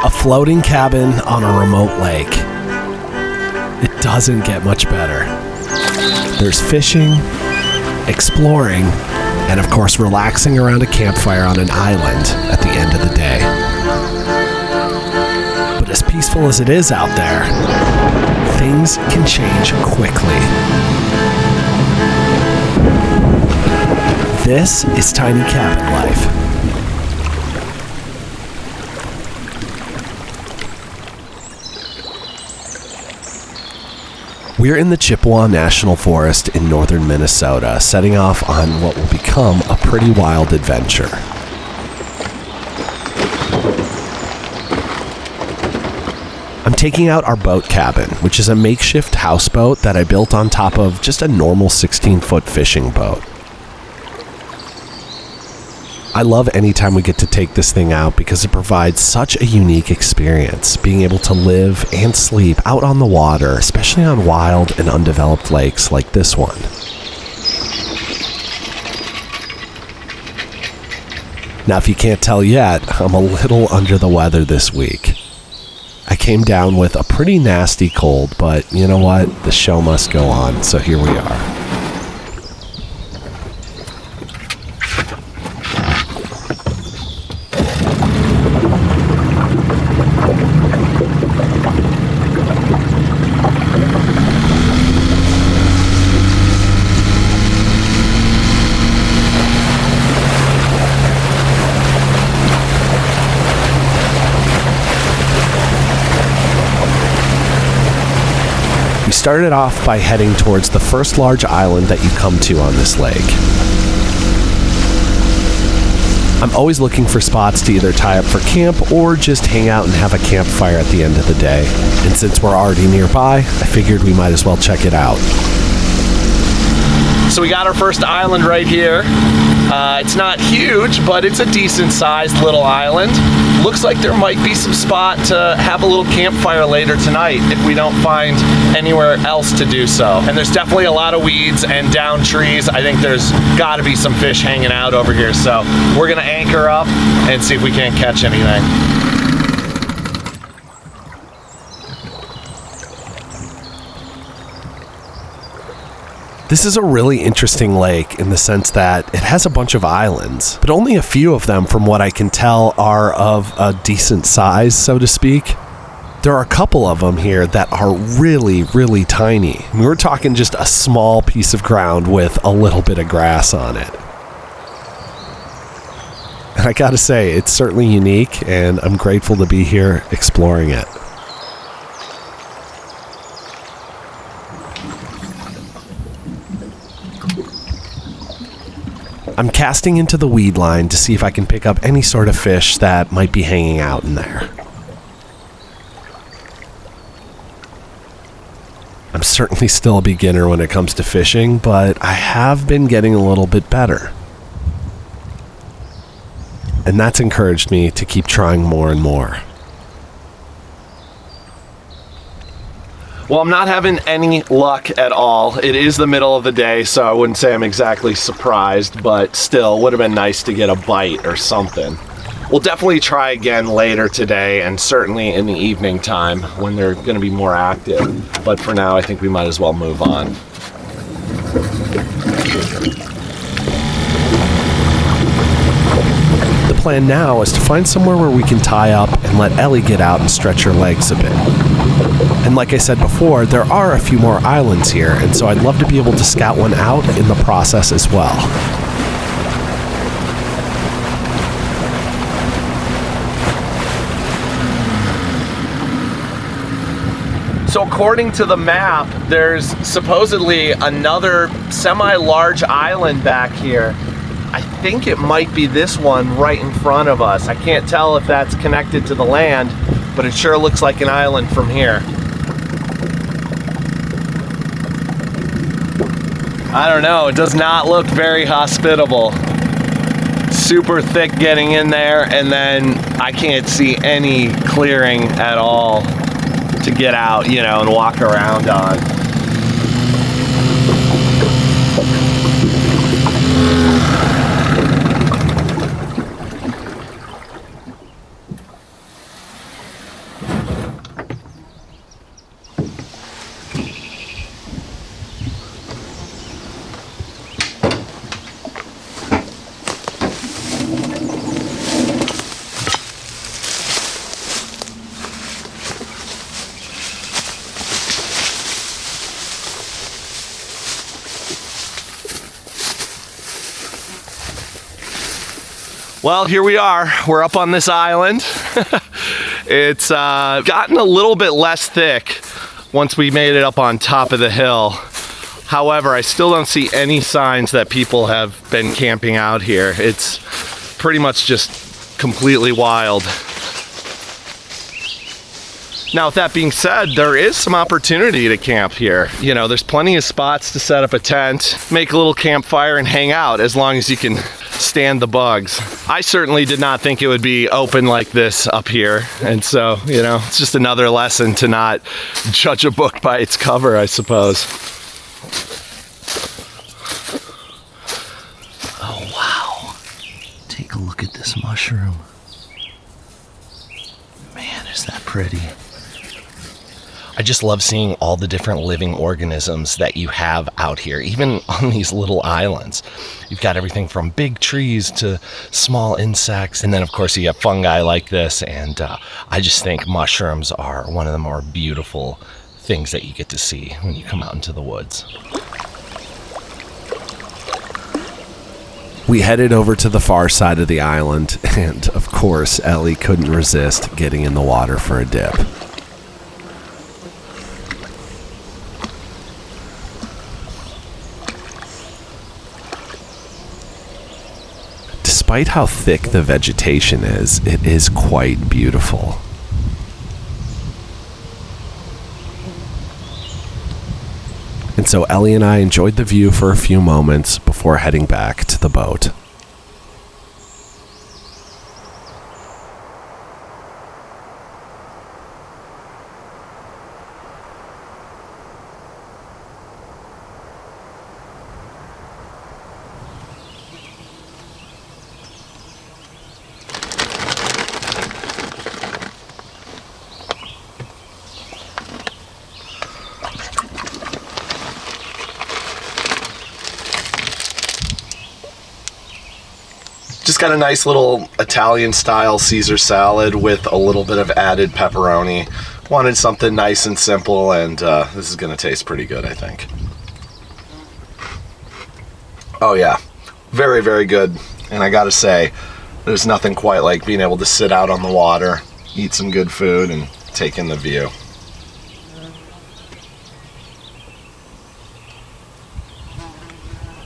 A floating cabin on a remote lake. It doesn't get much better. There's fishing, exploring, and of course relaxing around a campfire on an island at the end of the day. But as peaceful as it is out there, things can change quickly. This is Tiny Cabin Life. We're in the Chippewa National Forest in northern Minnesota, setting off on what will become a pretty wild adventure. I'm taking out our boat cabin, which is a makeshift houseboat that I built on top of just a normal 16-foot fishing boat. I love any time we get to take this thing out because it provides such a unique experience, being able to live and sleep out on the water, especially on wild and undeveloped lakes like this one. Now, if you can't tell yet, I'm a little under the weather this week. I came down with a pretty nasty cold, but you know what? The show must go on, so here we are. Started off by heading towards the first large island that you come to on this lake. I'm always looking for spots to either tie up for camp or just hang out and have a campfire at the end of the day. And since we're already nearby, I figured we might as well check it out. So we got our first island right here. It's not huge, but it's a decent sized little island. Looks like there might be some spot to have a little campfire later tonight if we don't find anywhere else to do so. And there's definitely a lot of weeds and down trees. I think there's got to be some fish hanging out over here. So we're gonna anchor up and see if we can't catch anything. This is a really interesting lake in the sense that it has a bunch of islands, but only a few of them, from what I can tell, are of a decent size, so to speak. There are a couple of them here that are really, really tiny. I mean, we're talking just a small piece of ground with a little bit of grass on it. And I gotta say, it's certainly unique, and I'm grateful to be here exploring it. I'm casting into the weed line to see if I can pick up any sort of fish that might be hanging out in there. I'm certainly still a beginner when it comes to fishing, but I have been getting a little bit better. And that's encouraged me to keep trying more and more. Well, I'm not having any luck at all. It is the middle of the day, so I wouldn't say I'm exactly surprised, but still, would have been nice to get a bite or something. We'll definitely try again later today, and certainly in the evening time when they're going to be more active. But for now, I think we might as well move on. The plan now is to find somewhere where we can tie up and let Ellie get out and stretch her legs a bit. And like I said before, there are a few more islands here, and so I'd love to be able to scout one out in the process as well. So according to the map, there's supposedly another semi-large island back here. I think it might be this one right in front of us. I can't tell if that's connected to the land, but it sure looks like an island from here. I don't know, it does not look very hospitable. Super thick getting in there, and then I can't see any clearing at all to get out, you know, and walk around on. Well, here we are. We're up on this island. It's gotten a little bit less thick once we made it up on top of the hill. However, I still don't see any signs that people have been camping out here. It's pretty much just completely wild. Now, with that being said, there is some opportunity to camp here. You know, there's plenty of spots to set up a tent, make a little campfire, and hang out as long as you can stand the bugs. I certainly did not think it would be open like this up here. And so, you know, it's just another lesson to not judge a book by its cover, I suppose. Oh, wow. Take a look at this mushroom. Man, is that pretty. I just love seeing all the different living organisms that you have out here, even on these little islands. You've got everything from big trees to small insects, and then of course you have fungi like this, and I just think mushrooms are one of the more beautiful things that you get to see when you come out into the woods. We headed over to the far side of the island, and of course Ellie couldn't resist getting in the water for a dip. Despite how thick the vegetation is, it is quite beautiful. And so Ellie and I enjoyed the view for a few moments before heading back to the boat. Just got a nice little Italian style Caesar salad with a little bit of added pepperoni. Wanted something nice and simple, and this is gonna taste pretty good, I think. Oh yeah, very, very good. And I gotta say, there's nothing quite like being able to sit out on the water, eat some good food, and take in the view.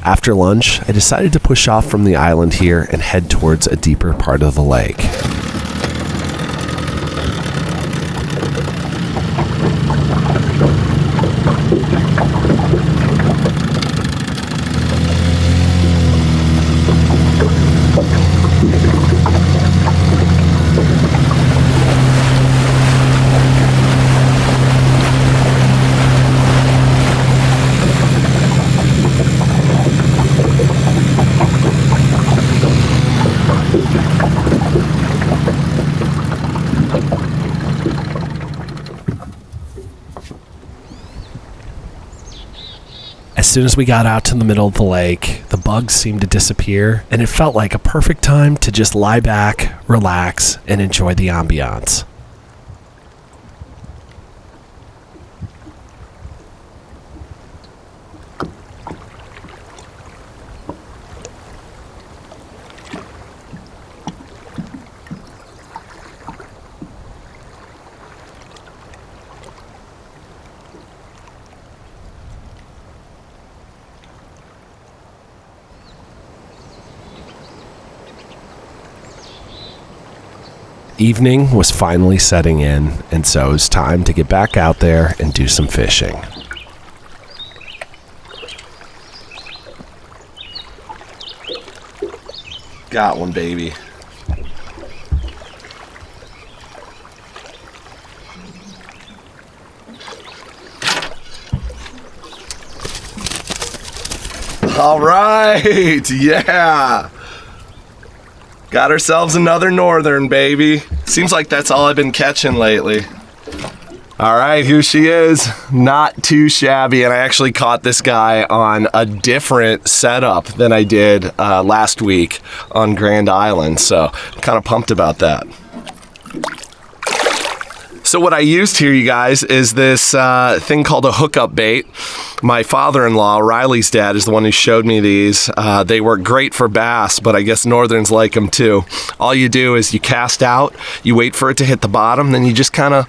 After lunch, I decided to push off from the island here and head towards a deeper part of the lake. As soon as we got out to the middle of the lake, the bugs seemed to disappear, and it felt like a perfect time to just lie back, relax, and enjoy the ambiance. Evening was finally setting in, and so it was time to get back out there and do some fishing. Got one, baby. All right, yeah. Got ourselves another northern, baby. Seems like that's all I've been catching lately. All right, here she is. Not too shabby, and I actually caught this guy on a different setup than I did last week on Grand Island, so I'm kind of pumped about that. So what I used here, you guys, is this thing called a hookup bait. My father-in-law, Riley's dad, is the one who showed me these. They work great for bass, but I guess northerns like them too. All you do is you cast out, you wait for it to hit the bottom, then you just kind of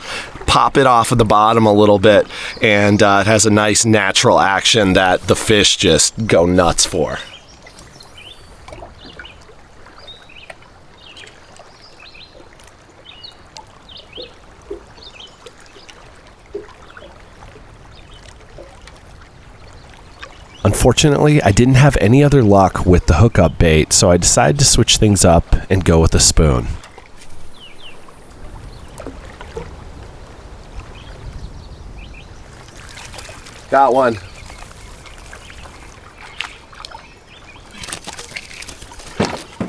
pop it off of the bottom a little bit, and it has a nice natural action that the fish just go nuts for. Unfortunately, I didn't have any other luck with the hookup bait, so I decided to switch things up and go with a spoon. Got one.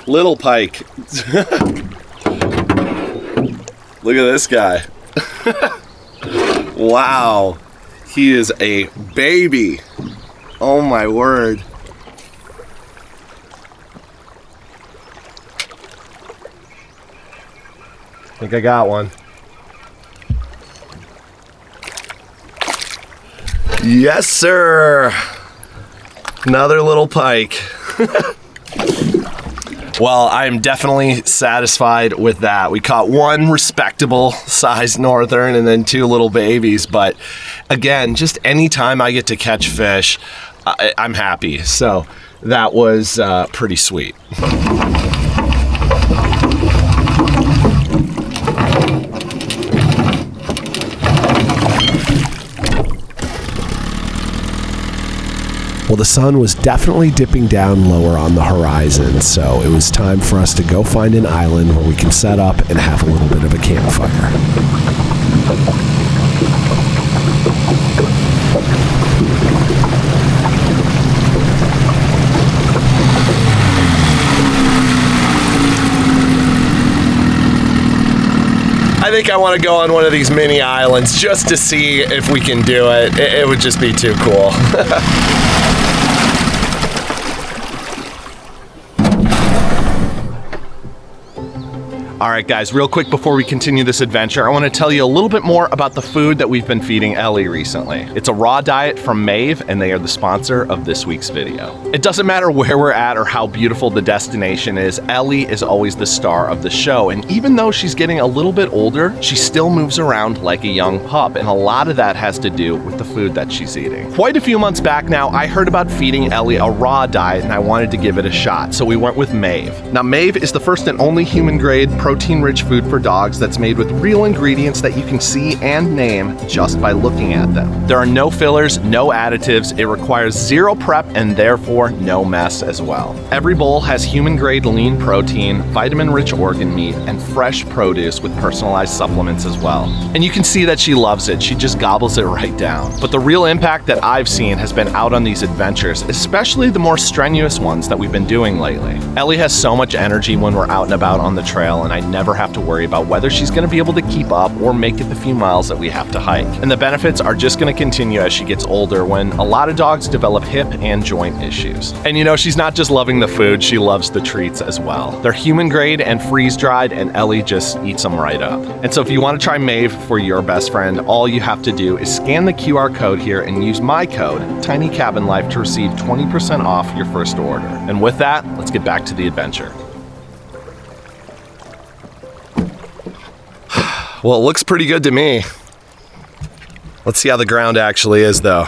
Little pike. Look at this guy. Wow. He is a baby. Oh my word. I think I got one. Yes, sir. Another little pike. Well, I'm definitely satisfied with that. We caught one respectable sized northern and then two little babies. But again, just anytime I get to catch fish, I'm happy. So that was pretty sweet. Well, the sun was definitely dipping down lower on the horizon, so it was time for us to go find an island where we can set up and have a little bit of a campfire. I think I want to go on one of these mini islands just to see if we can do it. It would just be too cool. All right, guys, real quick before we continue this adventure, I want to tell you a little bit more about the food that we've been feeding Ellie recently. It's a raw diet from Maev, and they are the sponsor of this week's video. It doesn't matter where we're at or how beautiful the destination is, Ellie is always the star of the show, and even though she's getting a little bit older, she still moves around like a young pup, and a lot of that has to do with the food that she's eating. Quite a few months back now, I heard about feeding Ellie a raw diet, and I wanted to give it a shot, so we went with Maev. Now, Maev is the first and only human-grade protein-rich food for dogs that's made with real ingredients that you can see and name just by looking at them. There are no fillers, no additives, it requires zero prep and therefore no mess as well. Every bowl has human-grade lean protein, vitamin-rich organ meat, and fresh produce with personalized supplements as well. And you can see that she loves it, she just gobbles it right down. But the real impact that I've seen has been out on these adventures, especially the more strenuous ones that we've been doing lately. Ellie has so much energy when we're out and about on the trail, and I never have to worry about whether she's going to be able to keep up or make it the few miles that we have to hike. And the benefits are just going to continue as she gets older when a lot of dogs develop hip and joint issues. And you know, she's not just loving the food, she loves the treats as well. They're human grade and freeze dried, and Ellie just eats them right up. And so if you want to try Maev for your best friend, all you have to do is scan the QR code here and use my code, TinyCabinLife, to receive 20% off your first order. And with that, let's get back to the adventure. Well, it looks pretty good to me. Let's see how the ground actually is, though.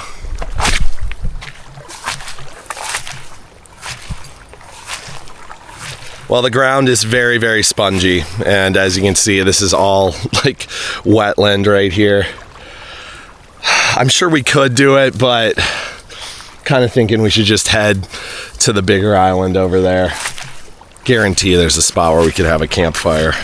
Well, the ground is very, very spongy, and as you can see, this is all like wetland right here. I'm sure we could do it, but kind of thinking we should just head to the bigger island over there. Guarantee there's a spot where we could have a campfire.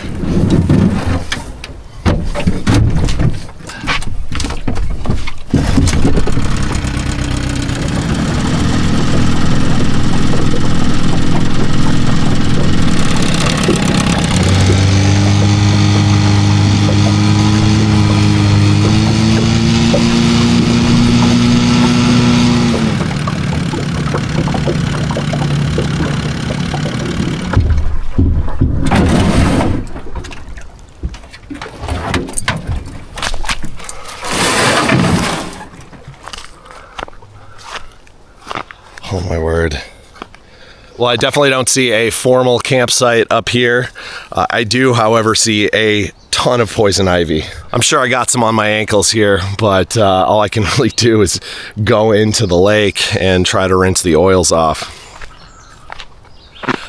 Oh my word. Well, I definitely don't see a formal campsite up here. I do, however, see a ton of poison ivy. I'm sure I got some on my ankles here, but all I can really do is go into the lake and try to rinse the oils off.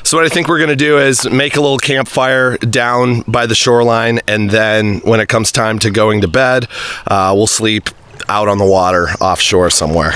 So what I think we're gonna do is make a little campfire down by the shoreline, and then when it comes time to going to bed, we'll sleep out on the water offshore somewhere.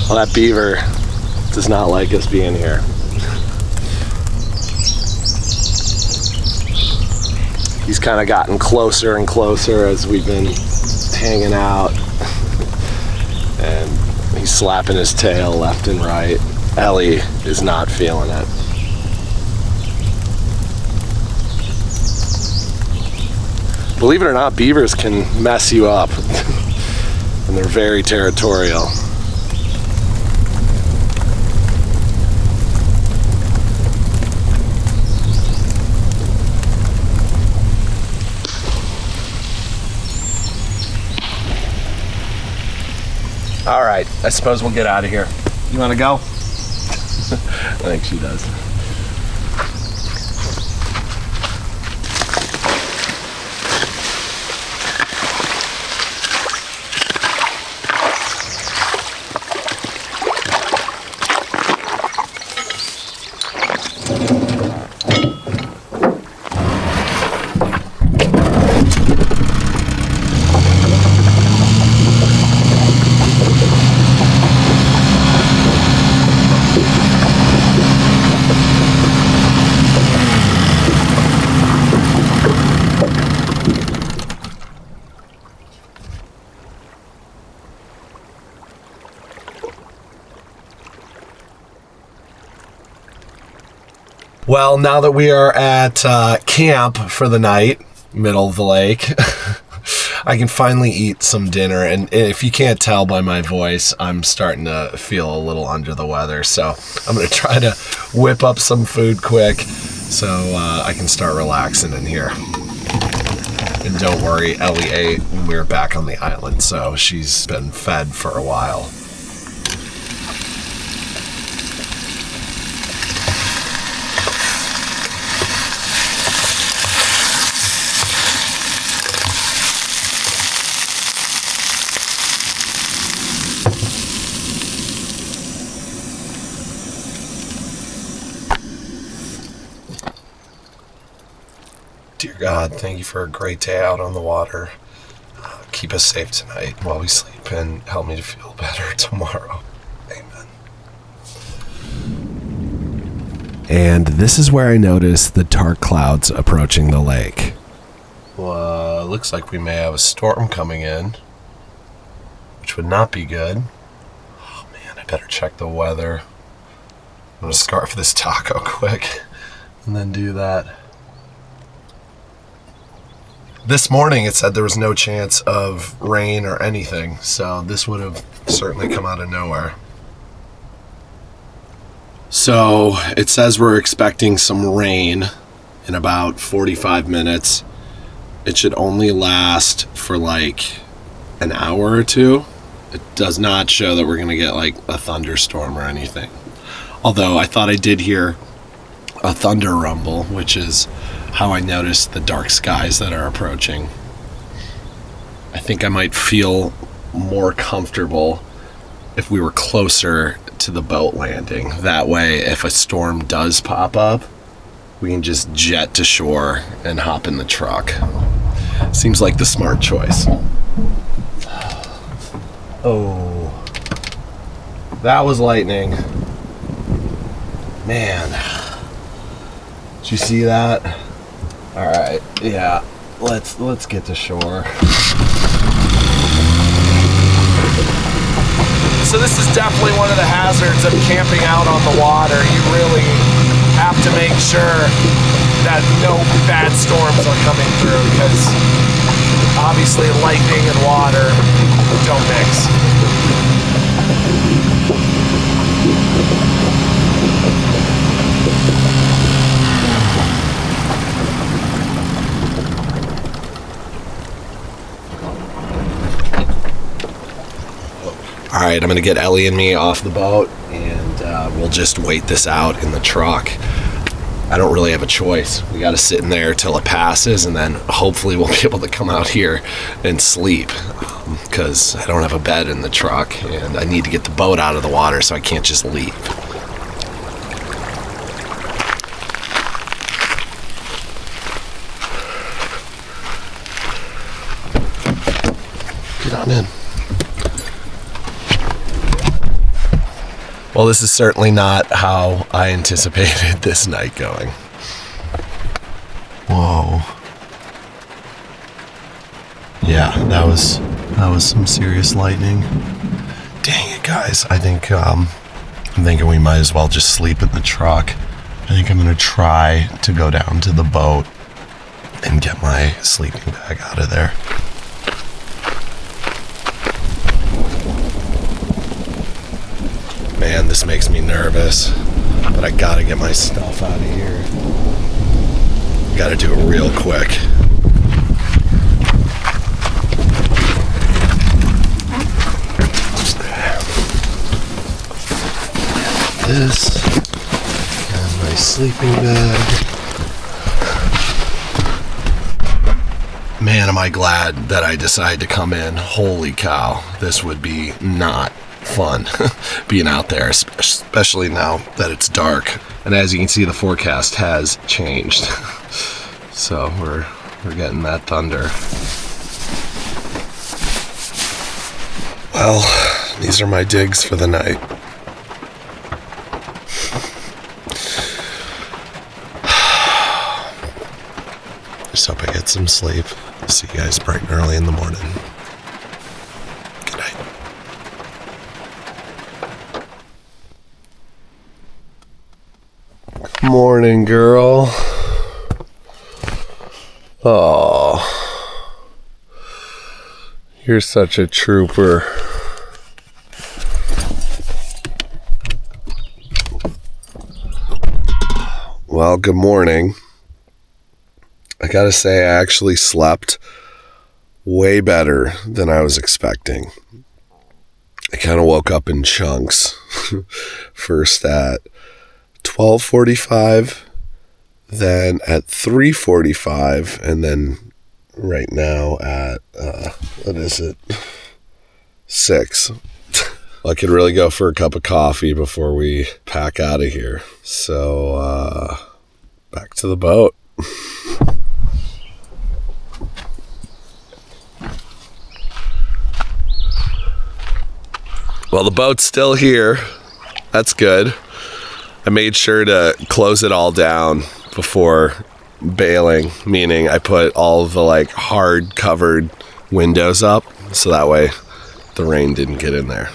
Well, that beaver does not like us being here. He's kind of gotten closer and closer as we've been hanging out. And he's slapping his tail left and right. Ellie is not feeling it. Believe it or not, beavers can mess you up. And they're very territorial. All right, I suppose we'll get out of here. You want to go? I think she does. Well, now that we are at camp for the night, middle of the lake, I can finally eat some dinner. And if you can't tell by my voice, I'm starting to feel a little under the weather. So I'm going to try to whip up some food quick so I can start relaxing in here. And don't worry, Ellie ate when we were back on the island, so she's been fed for a while. Dear God, thank you for a great day out on the water. Keep us safe tonight while we sleep and help me to feel better tomorrow. Amen. And this is where I noticed the dark clouds approaching the lake. Well, looks like we may have a storm coming in, which would not be good. Oh man, I better check the weather. I'm gonna scarf this taco quick and then do that. This morning it said there was no chance of rain or anything, so this would have certainly come out of nowhere. So it says we're expecting some rain in about 45 minutes. It should only last for like an hour or two. It does not show that we're going to get like a thunderstorm or anything. Although I thought I did hear a thunder rumble, which is how I noticed the dark skies that are approaching. I think I might feel more comfortable if we were closer to the boat landing. That way, if a storm does pop up, we can just jet to shore and hop in the truck. Seems like the smart choice. Oh, that was lightning. Man, did you see that? All right, yeah, let's get to shore. So this is definitely one of the hazards of camping out on the water. You really have to make sure that no bad storms are coming through, because obviously lightning and water don't mix. All right, I'm gonna get Ellie and me off the boat, and we'll just wait this out in the truck. I don't really have a choice. We gotta sit in there till it passes, and then hopefully we'll be able to come out here and sleep, because I don't have a bed in the truck, and I need to get the boat out of the water, so I can't just leave. Get on in. Well, this is certainly not how I anticipated this night going. Whoa. Yeah, that was some serious lightning. Dang it, guys. I'm thinking we might as well just sleep in the truck. I think I'm gonna try to go down to the boat and get my sleeping bag out of there. Man, this makes me nervous, but I gotta get my stuff out of here. Gotta do it real quick. This and my sleeping bag. Man, am I glad that I decided to come in. Holy cow, this would be not fun being out there, especially now that it's dark. And as you can see, the forecast has changed. So we're getting that thunder. Well, these are my digs for the night. Just hope I get some sleep. See you guys bright and early in the morning. Good night. Morning, girl. Oh, you're such a trooper. Well, good morning. I gotta say, I actually slept way better than I was expecting. I kind of woke up in chunks. First at 12:45, then at 3:45, and then right now at, what is it? 6. I could really go for a cup of coffee before we pack out of here. So, back to the boat. Well, the boat's still here. That's good. I made sure to close it all down before bailing, meaning I put all of the hard covered windows up so that way the rain didn't get in there.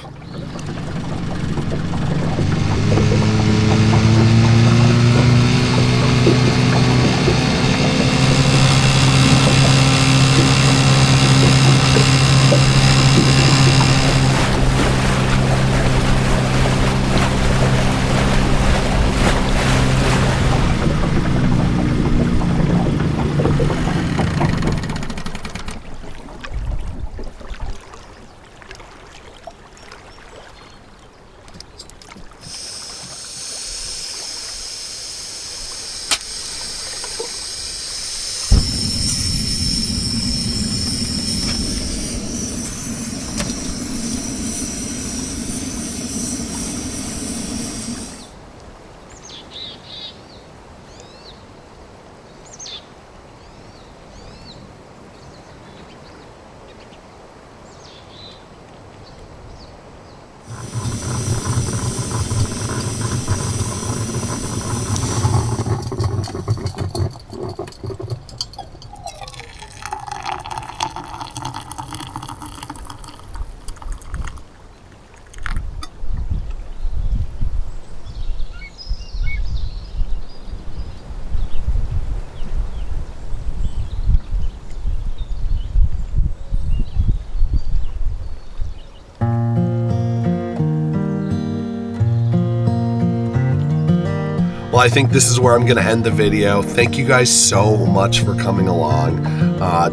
I think this is where I'm going to end the video. Thank you guys so much for coming along.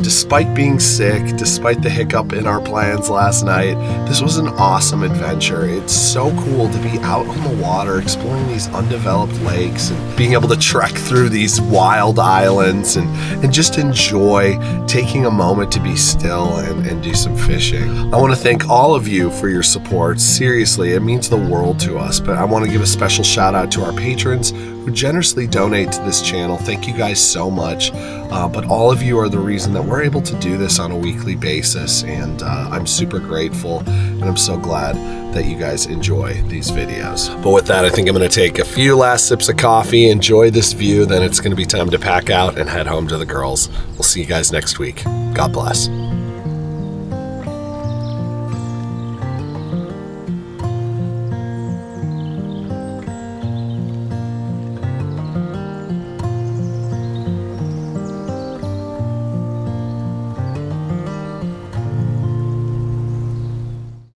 Despite being sick, despite the hiccup in our plans last night, this was an awesome adventure. It's so cool to be out on the water, exploring these undeveloped lakes, and being able to trek through these wild islands and just enjoy taking a moment to be still and do some fishing. I want to thank all of you for your support. Seriously, it means the world to us. But I want to give a special shout out to our patrons who generously donate to this channel. Thank you guys so much. But all of you are the reason that we're able to do this on a weekly basis, and I'm super grateful, and I'm so glad that you guys enjoy these videos. But with that, I think I'm going to take a few last sips of coffee, enjoy this view, then it's going to be time to pack out and head home to the girls. We'll see you guys next week. God bless.